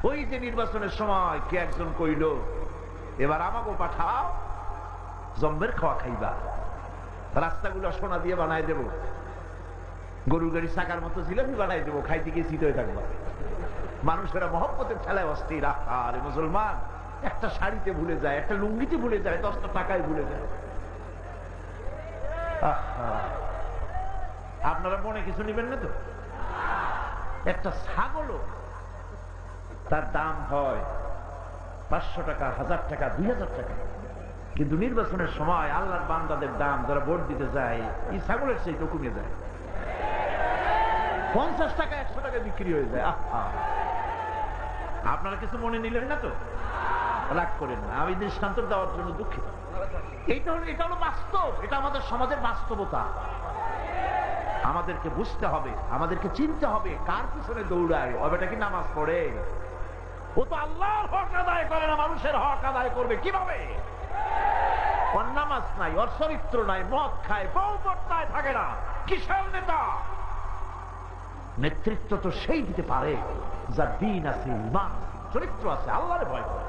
ওই যে নির্বাচনের সময় কে একজন কইল, এবার আমাকে পাঠাও, জম্বের খাওয়া খাইবা, রাস্তাগুলো সোনা দিয়ে বানাই দেব, গরুর গাড়ি চাকার মতো জিলাপি বানাই দেবো, খাইতে গিয়ে শীত হয়ে থাকবা। মানুষেরা মহব্বতের ঠেলায় অস্থির। আরে মুসলমান, একটা শাড়িতে ভুলে যায়, একটা লুঙ্গিতে ভুলে যায়, 10টা টাকায় ভুলে যায়। আপনারা মনে কিছু নেবেন না তো? একটা ছাগলও তার দাম হয় 500 টাকা, 1000 টাকা, 2000 টাকা, কিন্তু নির্বাচনের সময় আল্লাহর বান্দাদের দাম যারা ভোট দিতে যায় এই ছাগলের সেই কমে যায়, 50 টাকা 100 টাকা বিক্রি হয়ে যায়। আপনারা কিছু মনে নিলেন না তো? রাগ করেন না, আমি দৃষ্টান্ত দেওয়ার জন্য দুঃখিত। এটা হলো বাস্তব, এটা আমাদের সমাজের বাস্তবতা। আমাদেরকে বুঝতে হবে, আমাদেরকে চিনতে হবে কার পিছনে দৌড়ায়। ওটা কি নামাজ পড়ে? ও তো আল্লাহর হক আদায় করে না, মানুষের হক আদায় করবে কিভাবে? ওর নামাজ নাই, ওর চরিত্র নাই, মদ খায়, বউ পর্দায় থাকে না, কিসের নেতা? নেতৃত্ব তো সেই দিতে পারে যার দিন আছে, ইমান, চরিত্র আছে, আল্লাহরে ভয় করে।